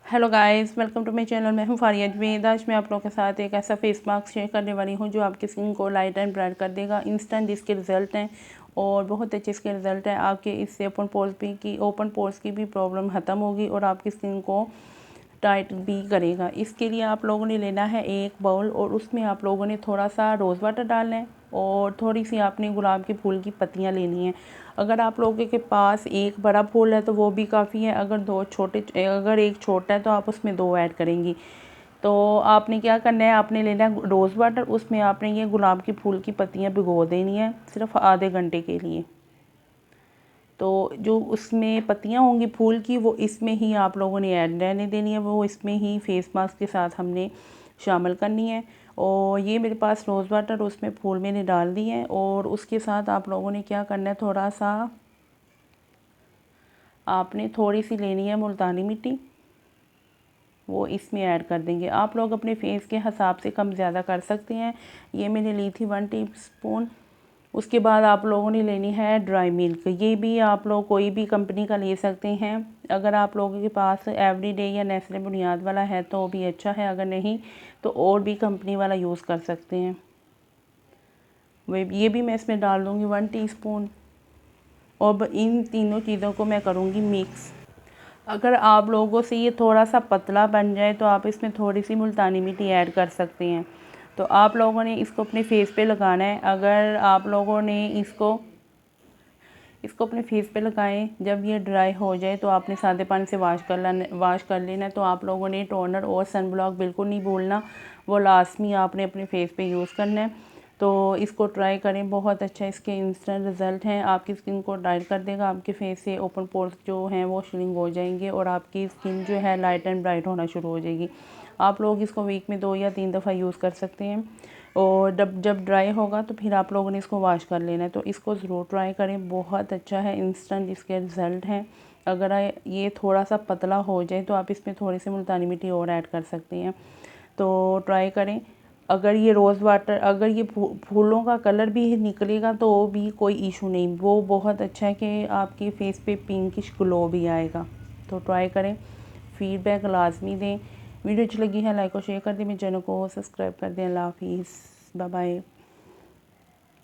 Hello guys, welcome to my channel. मैं हूं फारिया अजमेद। आज मैं आप लोगों के साथ एक ऐसा फेस मास्क शेयर करने वाली हूं जो आपकी स्किन को लाइट एंड ब्राइट कर देगा। इंस्टेंट इसके रिजल्ट हैं और बहुत अच्छे इसके रिजल्ट हैं। आपके इससे ओपन पोर्स की भी प्रॉब्लम ख़त्म होगी और आपकी स्किन को टाइट भी करेगा। इसके लिए आप लोगों ने लेना है एक बाउल और उसमें आप लोगों ने थोड़ा सा रोज़ वाटर डालना है और थोड़ी सी आपने गुलाब के फूल की पत्तियां लेनी है। अगर आप लोगों के पास एक बड़ा फूल है तो वो भी काफ़ी है। अगर एक छोटा है तो आप उसमें 2 ऐड करेंगी। तो आपने क्या करना है, आपने लेना है रोज़ वाटर, उसमें आपने ये गुलाब के फूल की पत्तियां भिगो देनी है सिर्फ आधे घंटे के लिए। तो जो उसमें पत्तियां होंगी फूल की वो इसमें ही आप लोगों ने ऐड रहने देनी है, वो इसमें ही फेस मास्क के साथ हमने शामिल करनी है। और ये मेरे पास रोज़ वाटर उसमें फूल मैंने डाल दिए हैं और उसके साथ आप लोगों ने क्या करना है, थोड़ा सा आपने थोड़ी सी लेनी है मुल्तानी मिट्टी, वो इसमें ऐड कर देंगे। आप लोग अपने फेस के हिसाब से कम ज़्यादा कर सकते हैं। ये मैंने ली थी 1 टीस्पून। उसके बाद आप लोगों ने लेनी है ड्राई मिल्क। ये भी आप लोग कोई भी कंपनी का ले सकते हैं। अगर आप लोगों के पास एवरीडे या नेस्ले बुनियाद वाला है तो भी अच्छा है, अगर नहीं तो और भी कंपनी वाला यूज़ कर सकते हैं। ये भी मैं इसमें डाल दूँगी 1 टीस्पून। और इन तीनों चीज़ों को मैं करूँगी मिक्स। अगर आप लोगों से ये थोड़ा सा पतला बन जाए तो आप इसमें थोड़ी सी मुल्तानी मिट्टी ऐड कर सकते हैं। तो आप लोगों ने इसको अपने फेस पे लगाना है। अगर आप लोगों ने इसको अपने फेस पे लगाएं, जब ये ड्राई हो जाए तो आपने सादे पानी से वाश कर लेना। तो आप लोगों ने टोनर और सन ब्लॉक बिल्कुल नहीं भूलना, वो लाजमी आपने अपने फेस पे यूज़ करना है। तो इसको ट्राई करें, बहुत अच्छा इसके इंस्टेंट रिज़ल्ट हैं। आपकी स्किन को टाइट कर देगा, आपके फेस से ओपन पोर्स जो हैं वो श्रिंक हो जाएंगे और आपकी स्किन जो है लाइट एंड ब्राइट होना शुरू हो जाएगी। आप लोग इसको वीक में 2 या 3 दफ़ा यूज़ कर सकते हैं और जब ड्राई होगा तो फिर आप लोगों ने इसको वॉश कर लेना है। तो इसको ज़रूर ट्राई करें, बहुत अच्छा है, इंस्टेंट इसके रिज़ल्ट हैं। अगर ये थोड़ा सा पतला हो जाए तो आप इसमें थोड़ी सी मुल्तानी मिट्टी और ऐड कर सकते हैं। तो ट्राई करें। अगर ये फूलों का कलर भी निकलेगा तो भी कोई इशू नहीं, वो बहुत अच्छा है कि आपके फेस पे पिंकिश ग्लो भी आएगा। तो ट्राई करें, फीडबैक लाजमी दें। वीडियो अच्छी लगी है लाइक और शेयर कर दें, मेरे चैनल को सब्सक्राइब कर दें। अल्लाह हाफिज़, बाय बाय।